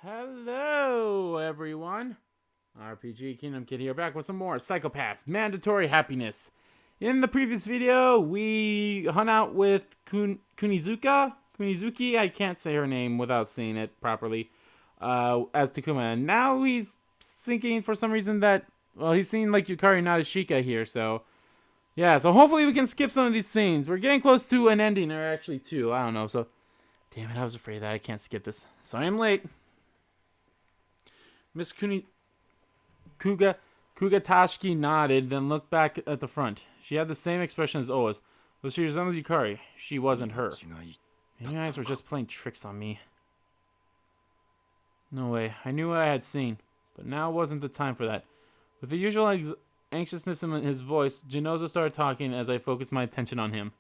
Hello, everyone. RPG Kingdom Kid here, back with some more Psychopaths Mandatory Happiness. In the previous video, we hung out with Kunizuki, I can't say her name without saying it properly, as Takuma. And now he's thinking for some reason that, well, he's seen like Yukari Nadeshiko here, so yeah, so hopefully we can skip some of these scenes. We're getting close to an ending, or actually two, I don't know, so damn it, I was afraid that I can't skip this. Sorry I'm late. Miss Kugatachi nodded, then looked back at the front. She had the same expression as always, though she resembled Yukari. She wasn't her. Maybe eyes were just playing tricks on me. No way. I knew what I had seen, but now wasn't the time for that. With the usual anxiousness in his voice, Genoza started talking as I focused my attention on him.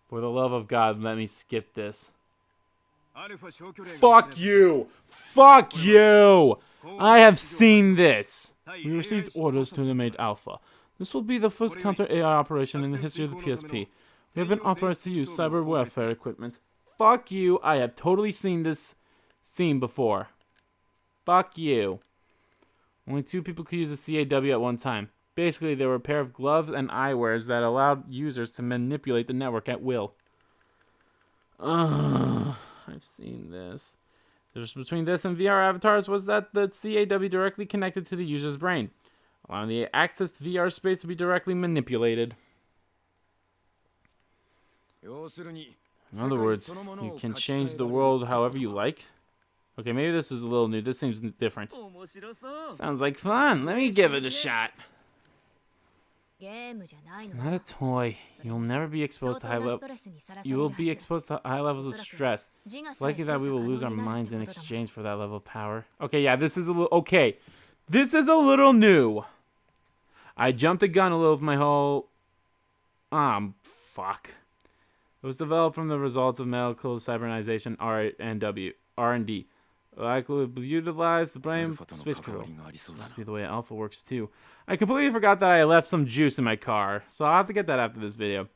For the love of God, let me skip this. Fuck you! Fuck you! I have seen this! We received orders to eliminate Alpha. This will be the first counter-AI operation in the history of the PSP. We have been authorized to use cyber welfare equipment. Fuck you! I have totally seen this scene before. Fuck you. Only 2 people could use the CAW at one time. Basically, they were a pair of gloves and eyewears that allowed users to manipulate the network at will. I've seen this. The difference between this and VR avatars was that the CAW directly connected to the user's brain, allowing the accessed VR space to be directly manipulated. In other words, you can change the world however you like. Okay, maybe this is a little new. This seems different. Sounds like fun. Let me give it a shot. It's not a toy. You'll never be exposed to high levels. You will be exposed to high levels of stress. It's likely that we will lose our minds in exchange for that level of power. Okay, yeah, this is a little... Okay, this is a little new. I jumped the gun a little with my whole... fuck. It was developed from the results of medical cybernization R&D. I could utilize the brain space control. This must be the way Alpha works too. I completely forgot that I left some juice in my car, so I'll have to get that after this video.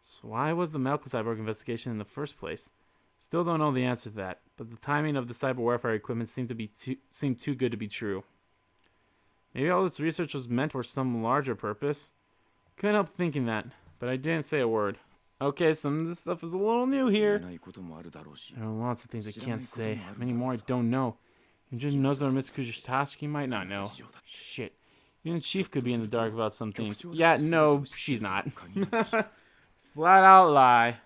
So why was the medical cyborg investigation in the first place? Still don't know the answer to that, but the timing of the cyber warfare equipment seemed too good to be true. Maybe all this research was meant for some larger purpose. Couldn't help thinking that, but I didn't say a word. Okay, some of this stuff is a little new here. There are lots of things I can't say. Many more I don't know. Even Nozo or Miss Kugatachi might not know. Shit. Even Chief could be in the dark about some things. Yeah, no, she's not. Flat out lie.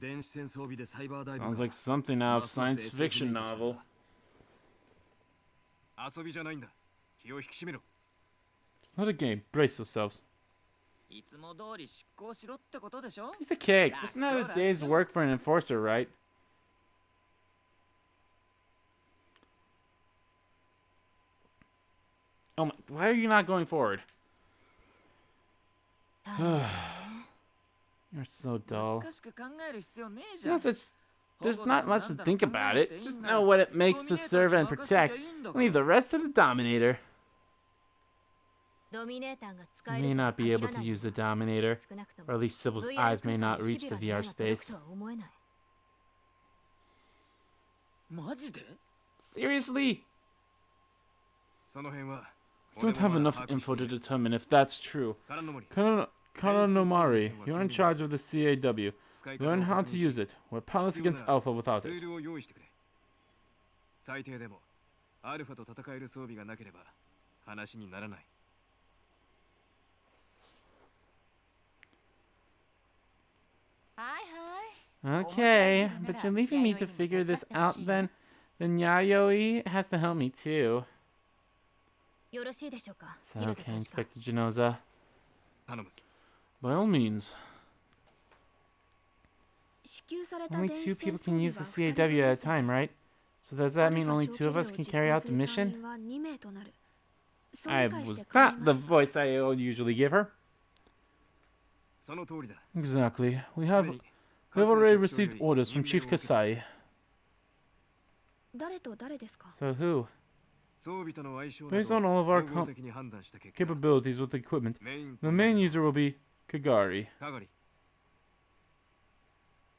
Sounds like something out of science fiction novel. It's not a game. Brace yourselves. Piece of cake. Just another day's work for an enforcer, right? Oh my, why are you not going forward? You're so dull. There's not much to think about it. Just know what it makes to serve and protect. Leave the rest to the Dominator. You may not be able to use the Dominator, or at least Sybil's eyes may not reach the VR space. Seriously? I don't have enough info to determine if that's true. Karanomari, you're in charge of the CAW. Learn how to use it. We're powerless against Alpha without it. Okay, but you're leaving me to figure this out then? Then Yayoi has to help me too. Is that okay, Inspector Genoza? By all means. Only 2 people can use the CAW at a time, right? So does that mean only 2 of us can carry out the mission? I was not the voice I usually give her. Exactly. We have already received orders from Chief Kasai. So who? Based on all of our capabilities with the equipment, the main user will be Kagari.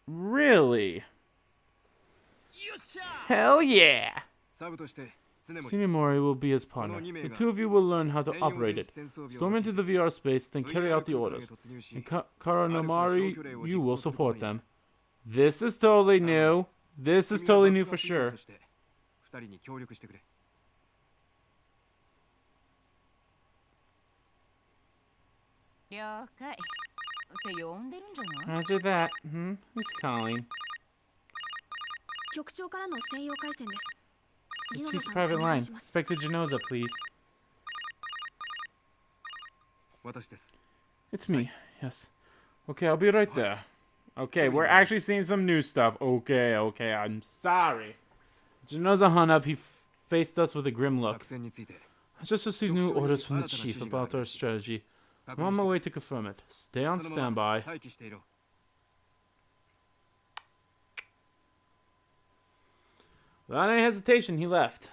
Really? Hell yeah! Senior Mori will be his partner. The two of you will learn how to operate it. Storm into the VR space, then carry out the orders. And Karanomari, you will support them. This is totally new. This is totally new for sure. Roger that. Who's calling? It's the chief's private line. Inspector Genoza, please. It's me. Yes. Okay, I'll be right there. Okay, we're actually seeing some new stuff. Okay, I'm sorry. Genoza hung up. He faced us with a grim look. I just received new orders from the chief about our strategy. I'm on my way to confirm it. Stay on standby. Without any hesitation, he left.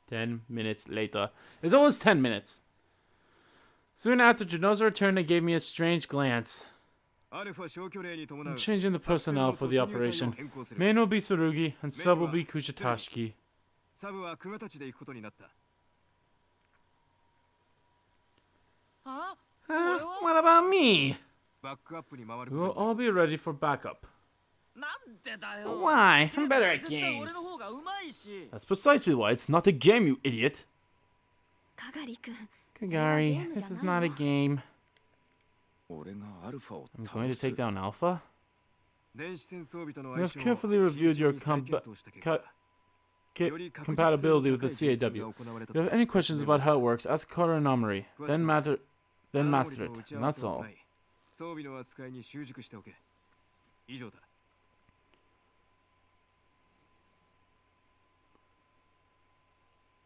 "10 minutes later. It's almost 10 minutes. Soon after, Genoza returned and gave me a strange glance. I'm changing the personnel for the operation. Main will be Tsurugi, and sub will be Kugatachi. What about me? We'll all be ready for backup. Why? I'm better at games. That's precisely why. It's not a game, you idiot. Kagari, this is not a game. I'm going to take down Alpha? We have carefully reviewed your compatibility with the CAW. If you have any questions about how it works, ask Karanomari. Then master it. And that's all.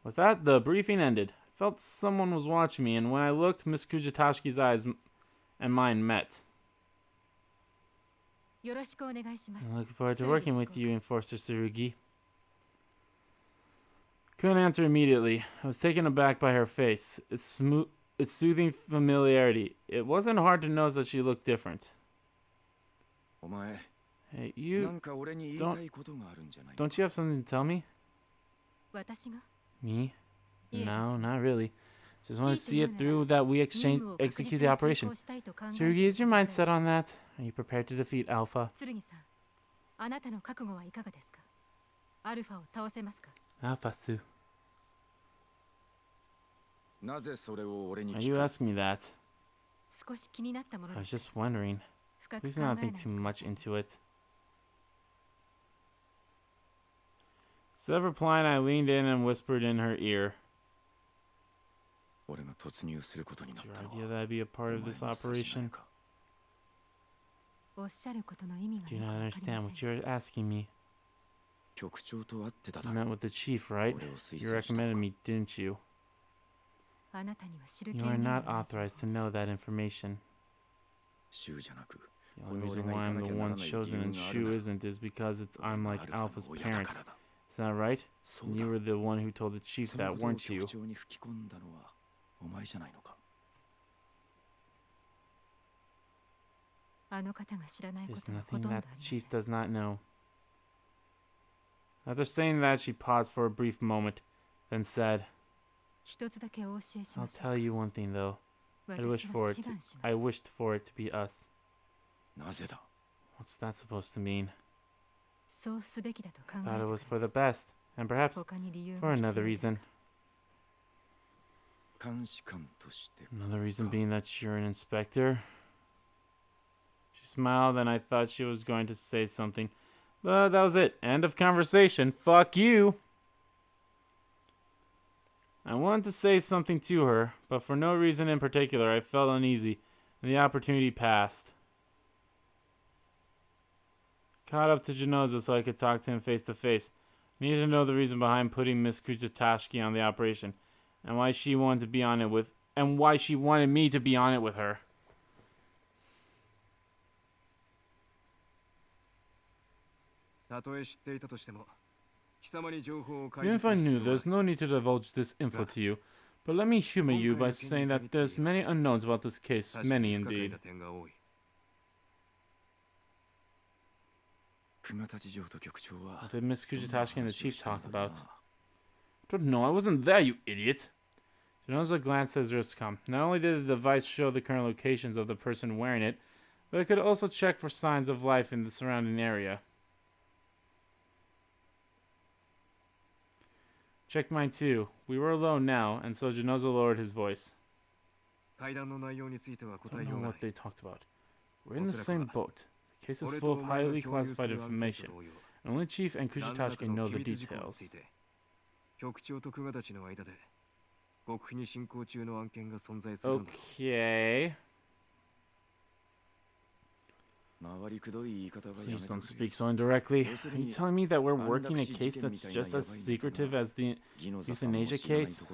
With that, the briefing ended. I felt someone was watching me, and when I looked, Miss Kugatachi's eyes and mine met. I'm looking forward to working with you, Enforcer Tsurugi. Couldn't answer immediately. I was taken aback by her face. Its soothing familiarity. It wasn't hard to notice that she looked different. Hey, you... Don't you have something to tell me? Me? No, not really. Just want to see it through that we execute the operation. Tsurugi, is your mind set on that? Are you prepared to defeat Alpha? Alpha-su. Are you asking me that? I was just wondering. Please do not think too much into it. Instead of replying, I leaned in and whispered in her ear. It's your idea that I'd be a part of this operation? Do you not understand what you're asking me? You met with the chief, right? You recommended me, didn't you? You are not authorized to know that information. The only reason why I'm the one chosen and Shu isn't is because I'm like Alpha's parent. Is that right? And you were the one who told the chief that, weren't you? There's nothing that the chief does not know. After saying that, she paused for a brief moment, then said, I'll tell you one thing, though. I wished for it to be us. What's that supposed to mean? I thought it was for the best, and perhaps for another reason. Another reason being that you're an inspector? She smiled, and I thought she was going to say something. But that was it. End of conversation. Fuck you. I wanted to say something to her, but for no reason in particular, I felt uneasy, and the opportunity passed. Caught up to Genoza so I could talk to him face to face. Needed to know the reason behind putting Miss Kugatachi on the operation, and why she wanted to be on it with, and why she wanted me to be on it with her. Even if I knew, there's no need to divulge this info to you, but let me humor you by saying that there's many unknowns about this case, many indeed. What did Miss Kugatachi and the chief talk about? I don't know, I wasn't there, you idiot. Shinoza glanced at his wristcom. Not only did the device show the current locations of the person wearing it, but it could also check for signs of life in the surrounding area. Checked mine too. We were alone now, and so Shinoza lowered his voice. I don't know what they talked about. We're in the same boat. The case is full of highly classified information, and only Chief and Kugatachi know the details. Okay. Please don't speak so indirectly. Are you telling me that we're working a case that's just as secretive as the euthanasia case?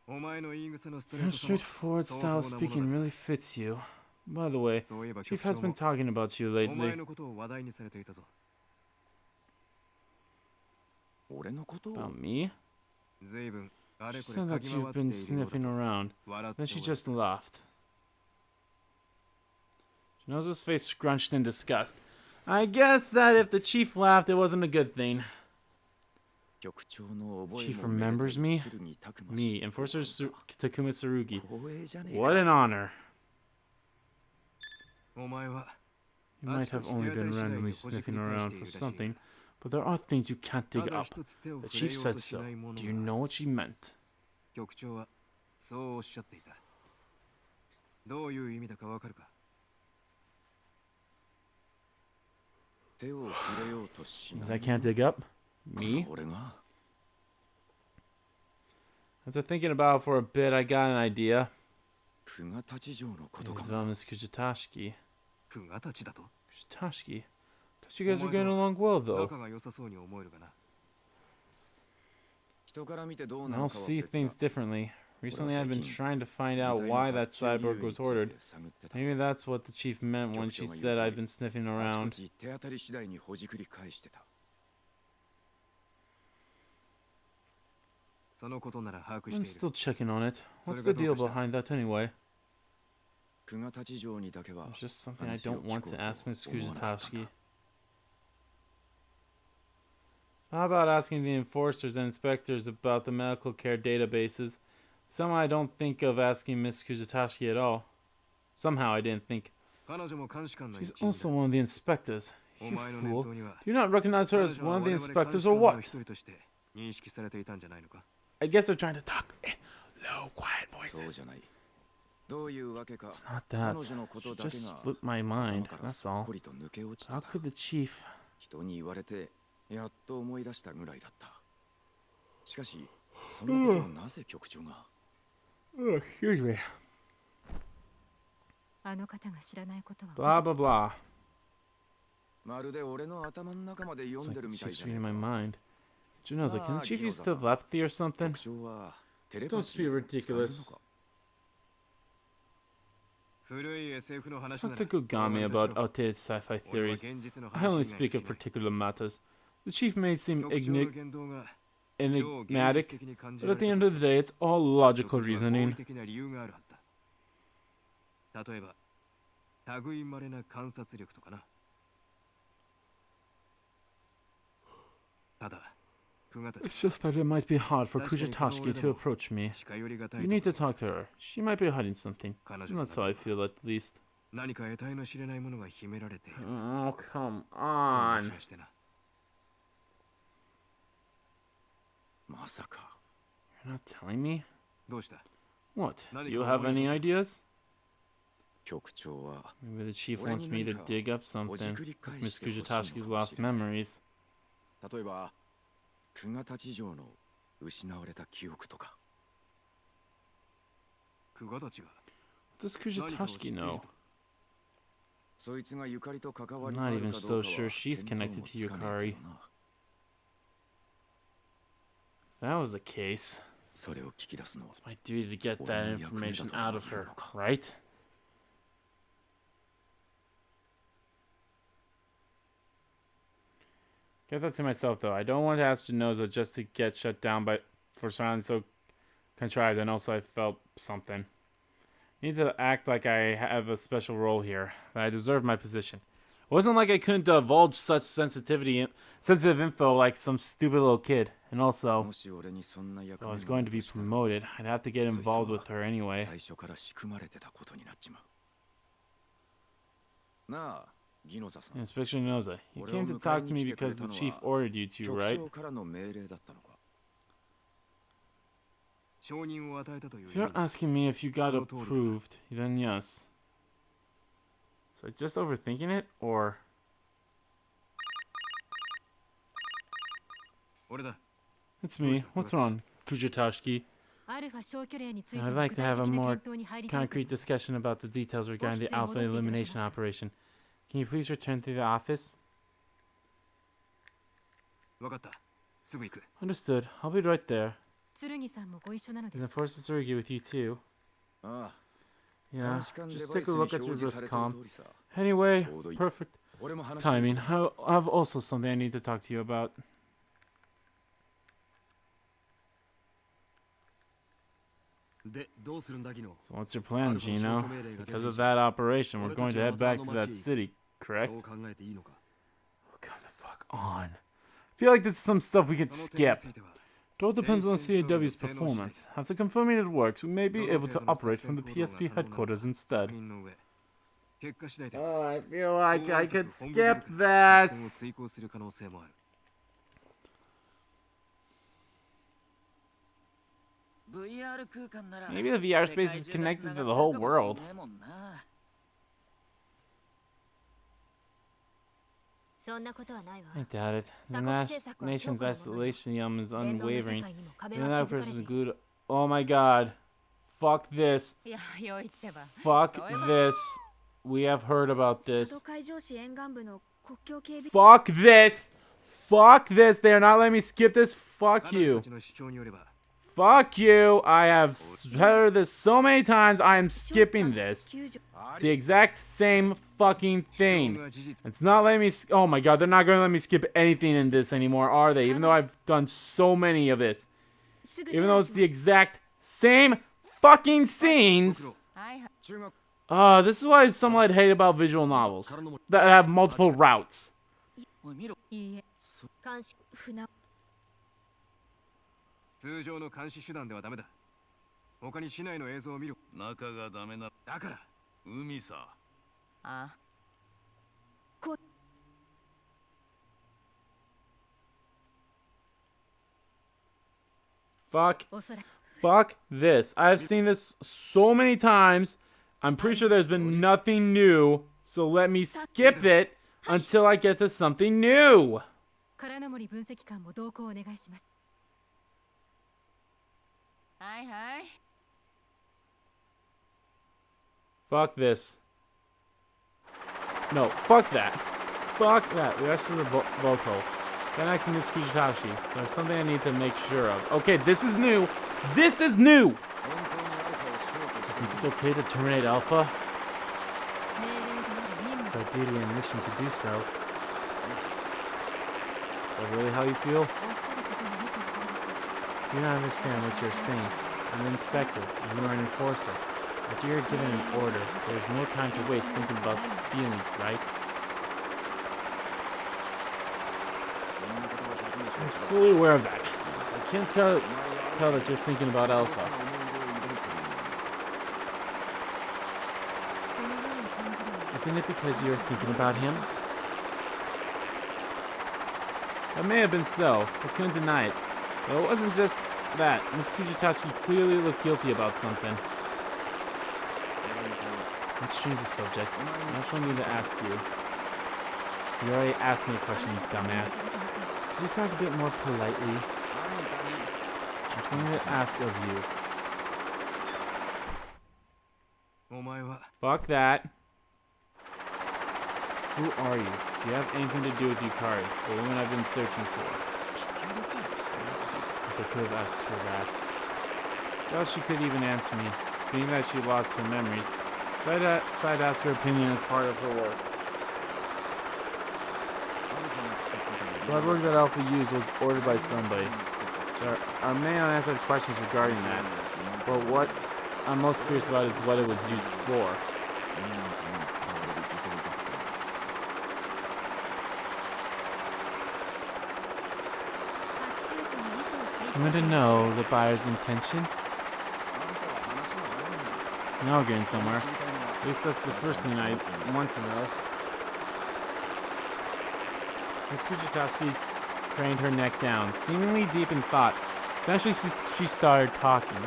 Your straightforward style of speaking really fits you. By the way, Chief has been talking about you lately. About me? She said that you've been sniffing around. Then she just laughed. Shinoza's face scrunched in disgust. I guess that if the chief laughed, it wasn't a good thing. Chief remembers me? Me, Enforcer Takuma Tsurugi. What an honor. You might have only been randomly sniffing around for something, but there are things you can't dig up. The chief said so. Do you know what she meant? Things I can't dig up? Me? After thinking about it for a bit, I got an idea. It's about Miss Kugatachi. Kugatachi? Thought you guys were getting along well, though. I'll see things differently. Recently, I've been trying to find out why that cyborg was ordered. Maybe that's what the chief meant when she said I've been sniffing around. I'm still checking on it. What's the deal behind that anyway? It's just something I don't want to ask Miss Kugatachi. How about asking the enforcers and inspectors about the medical care databases? Somehow I don't think of asking Miss Kugatachi at all. Somehow I didn't think. She's also one of the inspectors. You fool. Do you not recognize her as one of the inspectors or what? I guess they're trying to talk in low, quiet voices. It's not that. She just slipped my mind, that's all. How could the chief... excuse me. Blah, blah, blah. It's like she's reading my mind. Junoza, can the chief use telepathy or something? Don't be ridiculous. Talk to Kugami about outdated sci-fi theories. I only speak of particular matters. The chief may seem enigmatic, but at the end of the day, it's all logical reasoning. It's just that it might be hard for Kugatachi to approach me. You need to talk to her. She might be hiding something. That's how I feel, at least. Oh, come on. You're not telling me? What? Do you have any ideas? Maybe the chief wants me to dig up something. Miss Kugatachi's lost memories. What does Kugatachi know? I'm not even so sure she's connected to Yukari. If that was the case, it's my duty to get that information out of her, right? Get that to myself, though. I don't want to ask Junoza just to get shut down for sounding so contrived, and also I felt something. You need to act like I have a special role here. That I deserve my position. It wasn't like I couldn't divulge such sensitive info like some stupid little kid. And also, if I was going to be promoted, I'd have to get involved with her anyway. Inspector Noza, you came to talk to me because the chief ordered you to, right? If you're asking me if you got approved, then yes. So just overthinking it, or... It's me. What's wrong, Kugatachi? I'd like to have a more concrete discussion about the details regarding the Alpha elimination operation. Can you please return to the office? Understood. I'll be right there. Is Enforcer Tsurugi with you too? Yeah, just take a look at your wrist com. Anyway, perfect timing. I have also something I need to talk to you about. So what's your plan, Gino? Because of that operation, we're going to head back to that city, correct? Oh, come the fuck on. I feel like this is some stuff we could skip. It all depends on CAW's performance. After confirming it works, we may be able to operate from the PSP headquarters instead. Oh, I feel like I could skip this. Maybe the VR space is connected to the whole world. I doubt it. The nation's isolation is unwavering. Even that person is glued. Oh my god. Fuck this. Fuck this. We have heard about this. Fuck this. Fuck this. They are not letting me skip this. Fuck you. Fuck you. I have heard this so many times. I am skipping this. It's the exact same fucking thing. It's not letting me... Oh my god, they're not going to let me skip anything in this anymore, are they? Even though I've done so many of it. Even though it's the exact same fucking scenes. This is why some I'd hate about visual novels. That have multiple routes. Fuck this. I've seen this so many times. I'm pretty sure there's been nothing new. So let me skip it until I get to something new. Fuck this. No, fuck that. Fuck that. The rest of the Voto. Then next to Miss Kugatachi. There's something I need to make sure of. Okay, this is new. This is new! I think it's okay to terminate Alpha. It's our duty and mission to do so. Is that really how you feel? You don't understand what you're saying. I'm an inspector, and you are an enforcer. After you're given an order, there's no time to waste thinking about feelings, right? I'm fully aware of that. I can't tell that you're thinking about Alpha. Isn't it because you're thinking about him? That may have been so. I couldn't deny it. But it wasn't just that. Miss Kugatachi clearly looked guilty about something. Let's change the subject. I have something to ask you. You already asked me a question, dumbass. Could you talk a bit more politely? I have something to ask of you. Fuck that. Who are you? Do you have anything to do with Yukari, the woman I've been searching for? If I could have asked her that. Well, she could even answer me, being that she lost her memories. So I'd ask her opinion as part of her work. So that work that Alpha used was ordered by somebody. There are many unanswered questions regarding that. But what I'm most curious about is what it was used for. I want to know the buyer's intention. Now we're getting somewhere. At least that's the first thing I want to know. Miss Kugatachi craned her neck down, seemingly deep in thought. Eventually she started talking.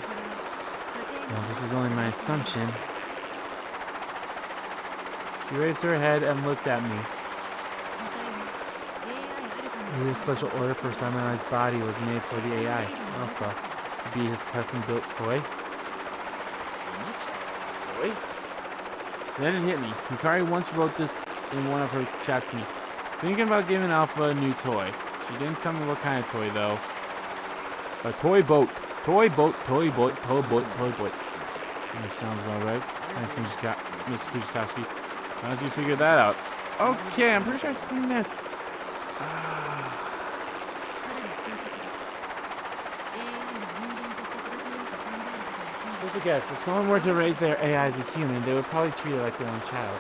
Well, this is only my assumption. She raised her head and looked at me. Maybe a special order for Samurai's body was made for the AI, Alpha, to be his custom-built toy. Toy? Then it hit me. Hikari once wrote this in one of her chats to me. Thinking about giving Alpha a new toy. She didn't tell me what kind of toy, though. A toy boat. Toy boat, toy boat, toy boat, toy boat. That sounds about right. Thanks, Miss Kugatachi. How did you figure that out? Okay, I'm pretty sure I've seen this. Just a guess, if someone were to raise their AI as a human, they would probably treat it like their own child.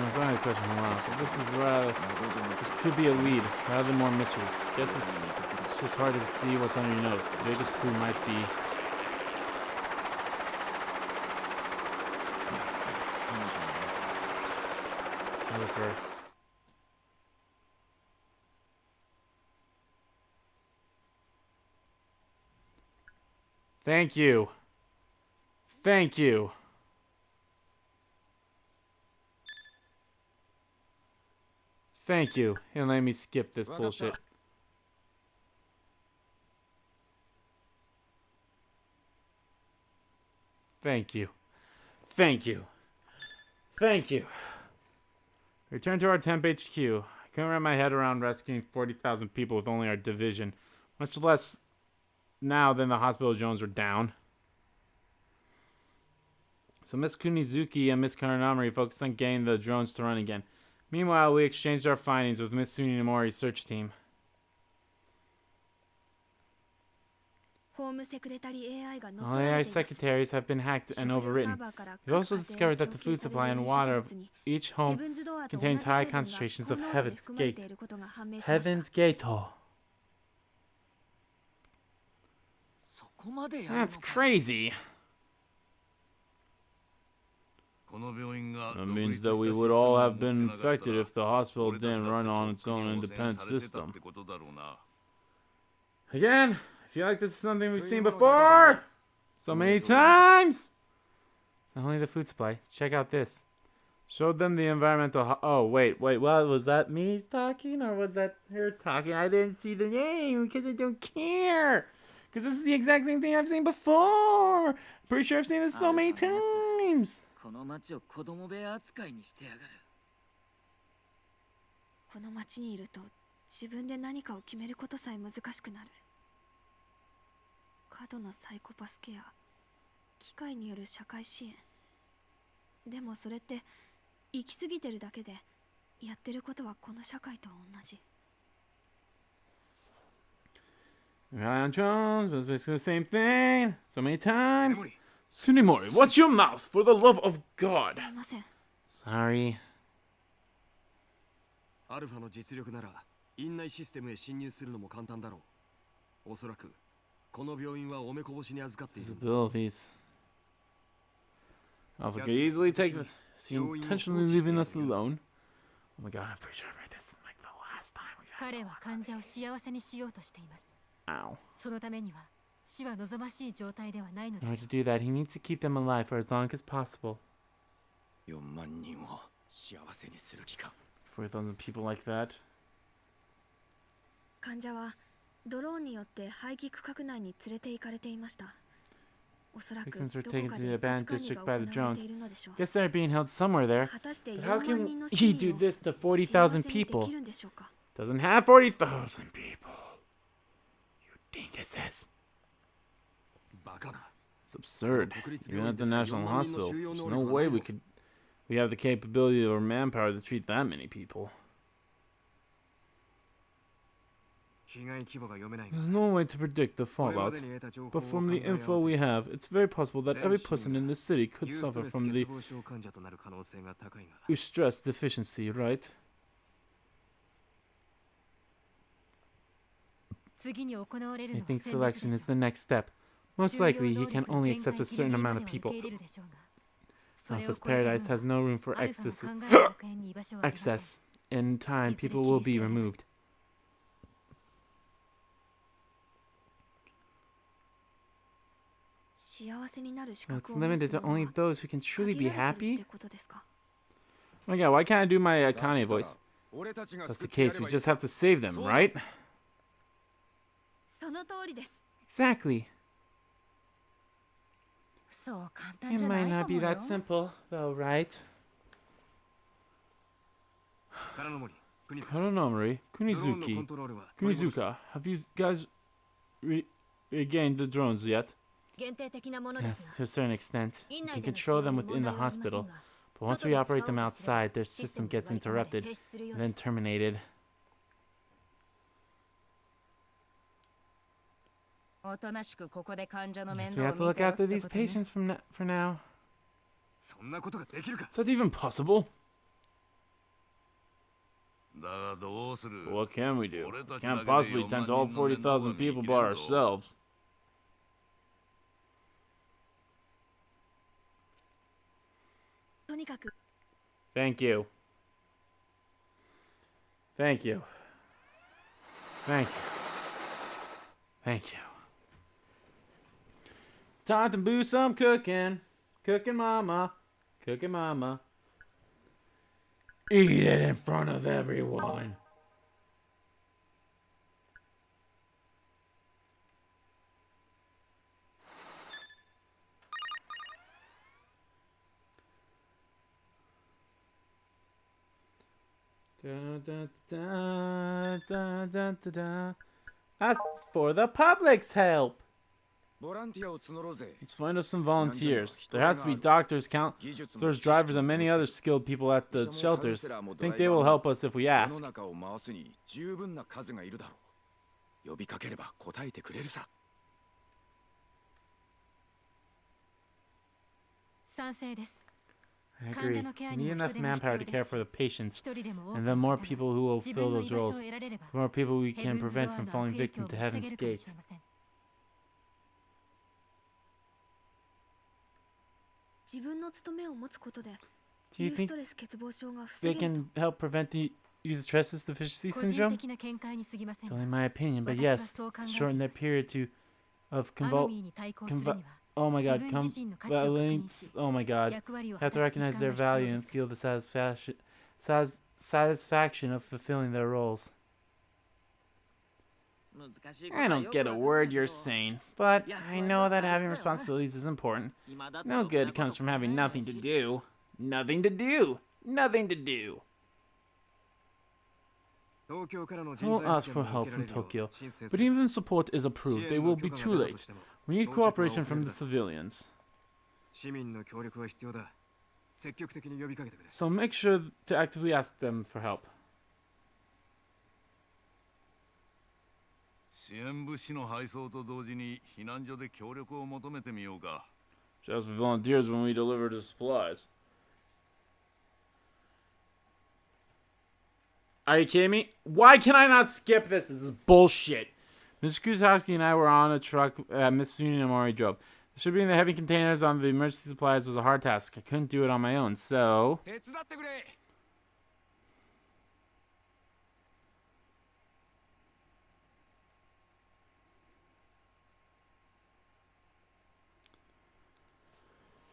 It's only a question for a while, so this could be a lead, rather than more mysteries. Guess it's just hard to see what's under your nose. The biggest clue might be... Cipher. Thank you. Thank you. Thank you, and let me skip this bullshit. Thank you. Thank you. Thank you. Return to our temp HQ. I couldn't wrap my head around rescuing 40,000 people with only our division. Much less now than the hospital drones were down. So Miss Kunizuki and Miss Karanamori focused on getting the drones to run again. Meanwhile, we exchanged our findings with Miss Tsunemori's search team. All AI secretaries have been hacked and overwritten. We've also discovered that the food supply and water of each home contains high concentrations of Heaven's Gate. Heaven's Gate. That's crazy. That means that we would all have been infected if the hospital didn't run on its own independent system. Again, I feel like this is something we've seen before! So many times! It's not only the food supply. Check out this. Showed them the environmental... Oh, wait. What? Was that me talking or was that her talking? I didn't see the name because I don't care! Because this is the exact same thing I've seen before! Pretty sure I've seen this so many times! この町を子供部屋扱いにしてやがる。この町にいると自分で何かを決めることさえ難しくなる。過度なサイコパスケア、機械による社会支援。でもそれって行き過ぎてるだけで、やってることはこの社会と同じ。Ryan Jones was basically the same thing so many times. Tsunemori, watch your mouth, for the love of God. Sorry. アルファの実力なら院内システムへ侵入するのも簡単だろう。おそらくこの病院はおめこぼしに預かっている。Abilities. Alpha could easily take this. Is he intentionally leaving us alone? Oh my God, I'm pretty sure I read this like the last time we had. 彼は患者を幸せにしようとしています。Ow. そのためには。In order to do that, he needs to keep them alive for as long as possible. 4万人を幸せにする気か。4,000 people like that. 患者はドローンによって廃棄区画内に連れて行かれていました。おそらくどこかで管理が行われているのでしょう。Guess they're being held somewhere there. But how can he do this to 40,000 people? Doesn't have 40,000 people. Dinka says. It's absurd. Even at the National Hospital, there's no way we have the capability or manpower to treat that many people. There's no way to predict the fallout, but from the info we have, it's very possible that every person in this city could suffer from the stress deficiency, right? I think selection is the next step. Most likely, he can only accept a certain amount of people. Alpha's paradise has no room for excess. In time, people will be removed. So it's limited to only those who can truly be happy? Oh my god, why can't I do my Kanye voice? That's the case, we just have to save them, right? Exactly. It might not be that simple, though, right? Karanomori, Kunizuka, have you guys regained the drones yet? Yes, to a certain extent. We can control them within the hospital, but once we operate them outside, their system gets interrupted, and then terminated. Yes, we have to look after these patients for now. Is that even possible? What can we do? We can't possibly tend to all 40,000 people by ourselves. Thank you. Thank you. Thank you. Thank you. Time to do some cooking. Cooking mama. Cooking mama. Eat it in front of everyone. Ask for the public's help. Let's find us some volunteers. There has to be doctors, counselors, drivers, and many other skilled people at the shelters. I think they will help us if we ask. I agree. We need enough manpower to care for the patients, and the more people who will fill those roles, the more people we can prevent from falling victim to Heaven's Gate. Do you think they can help prevent the stress deficiency syndrome? It's only my opinion, but yes, to shorten that period of oh my god, oh my god, have to recognize their value and feel the satisfaction of fulfilling their roles. I don't get a word you're saying, but I know that having responsibilities is important. No good comes from having nothing to do. Nothing to do. Nothing to do. We'll ask for help from Tokyo, but even if support is approved, they will be too late. We need cooperation from the civilians. So make sure to actively ask them for help. Just for volunteers when we deliver the supplies. Are you kidding me? Why can I not skip this? This is bullshit. Mr. Kugatachi and I were on a truck Miss Tsunamori drove. Distributing the heavy containers on the emergency supplies was a hard task. I couldn't do it on my own, so...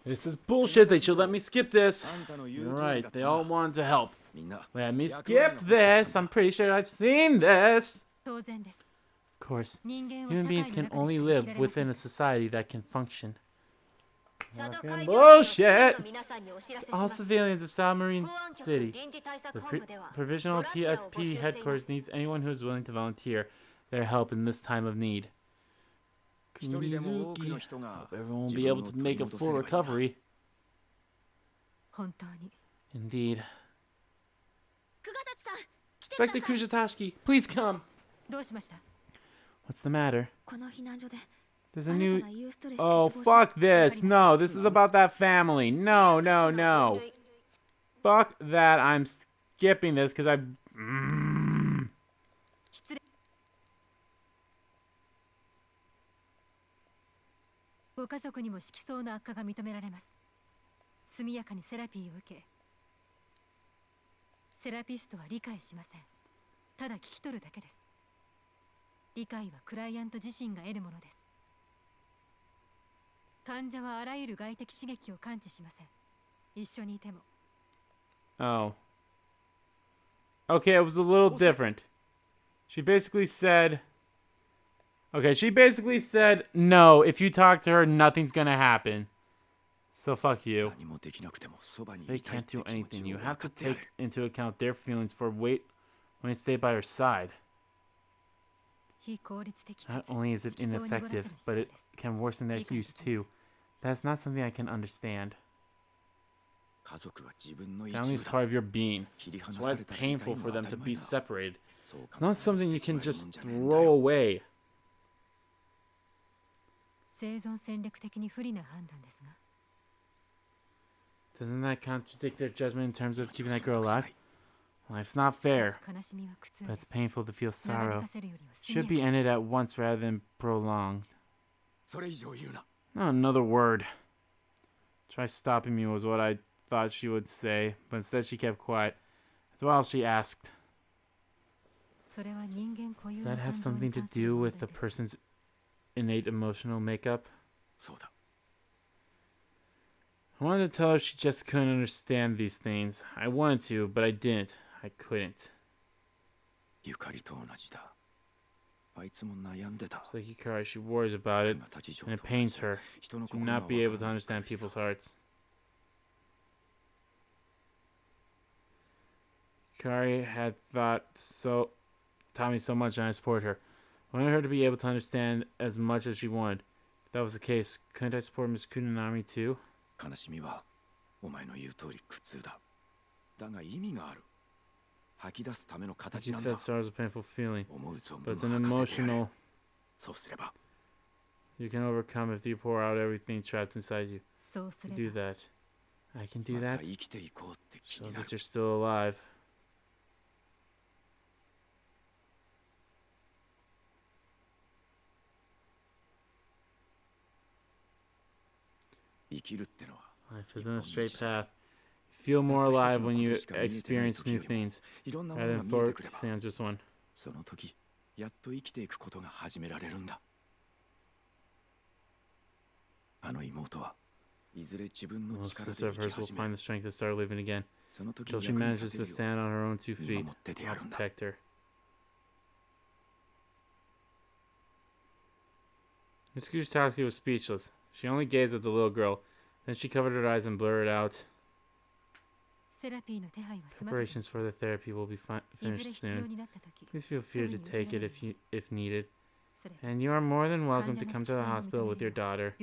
This is bullshit. They should let me skip this. You're right. They all wanted to help. Let me skip this. I'm pretty sure I've seen this. Of course, human beings can only live within a society that can function. Fucking bullshit! All civilians of Submarine City. The provisional PSP headquarters needs anyone who is willing to volunteer their help in this time of need. Mizuki. Hope everyone will be able to make a full recovery. Indeed. Inspector Kugatachi, please come. What's the matter? There's a new... Oh, fuck this. No, this is about that family. No, no, no. Fuck that. I'm skipping this because I... Oh. Okay, it was a little different. She basically said... Okay, she basically said, no, if you talk to her, nothing's gonna happen. So fuck you. They can't do anything. You have to take into account their feelings for weight when you stay by her side. Not only is it ineffective, but it can worsen their use too. That's not something I can understand. Family is part of your being. That's why it's painful for them to be separated. It's not something you can just throw away. Doesn't that contradict their judgment in terms of keeping that girl alive? Life's not fair, but it's painful to feel sorrow. It should be ended at once rather than prolonged. Not another word. Try stopping me was what I thought she would say, but instead she kept quiet. That's all she asked. Does that have something to do with the person's innate emotional makeup? I wanted to tell her she just couldn't understand these things. I wanted to, but I didn't. I couldn't. It's like Yukari, she worries about it, and it pains her to not be able to understand people's hearts. Yukari had taught me so much, and I support her. I wanted her to be able to understand as much as she wanted. If that was the case, couldn't I support Ms. Kunanami too? She said sorrow is a painful feeling, but it's an emotional... You can overcome if you pour out everything trapped inside you. Do that. I can do that? Shows that you're still alive. Life isn't a straight path. You feel more alive when you experience new things, rather than focusing on just one. Well, sister of hers will find the strength to start living again, until she manages to stand on her own 2 feet. I'll protect her. Ms. Kugatachi was speechless. She only gazed at the little girl. Then she covered her eyes and blurred out. Preparations for the therapy will be finished soon. Please feel free to take it if needed. And you are more than welcome to come to the hospital with your daughter.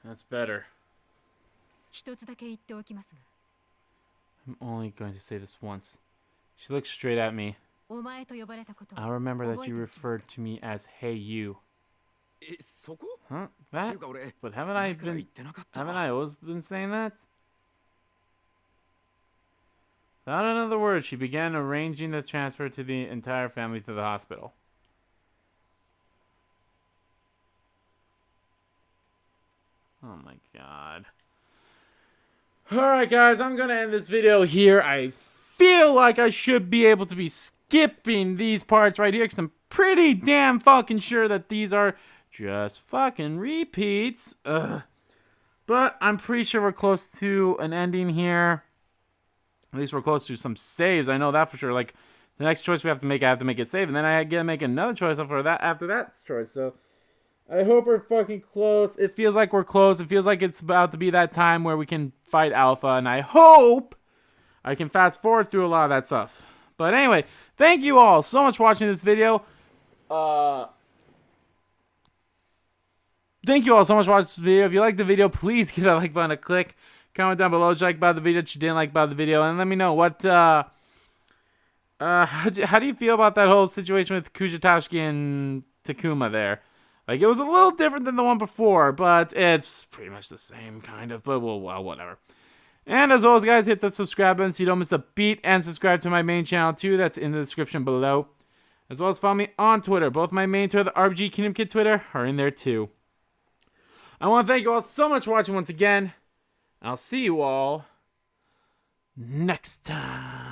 That's better. I'm only going to say this once. She looked straight at me. I'll remember that you referred to me as "Hey you." Huh? That? But haven't I always been saying that? Without another word, she began arranging the transfer to the entire family to the hospital. Oh my god. Alright guys, I'm gonna end this video here. I feel like I should be able to be skipping these parts right here because I'm pretty damn fucking sure that these are just fucking repeats. Ugh. But I'm pretty sure we're close to an ending here. At least we're close to some saves. I know that for sure. Like, the next choice we have to make, I have to make a save. And then I gotta make another choice after that choice. So, I hope we're fucking close. It feels like we're close. It feels like it's about to be that time where we can fight Alpha, and I hope I can fast forward through a lot of that stuff. But anyway, thank you all so much for watching this video. Thank you all so much for watching this video. If you liked the video, please give that like button a click. Comment down below what you like about the video, what you didn't like about the video, and let me know what how do you feel about that whole situation with Kugatachi and Takuma there? Like, it was a little different than the one before, but it's pretty much the same, kind of. But, well, whatever. And as always, guys, hit the subscribe button so you don't miss a beat. And subscribe to my main channel, too. That's in the description below. As well as follow me on Twitter. Both my main Twitter, the RBG Kingdom Kid Twitter, are in there, too. I want to thank you all so much for watching once again. I'll see you all next time.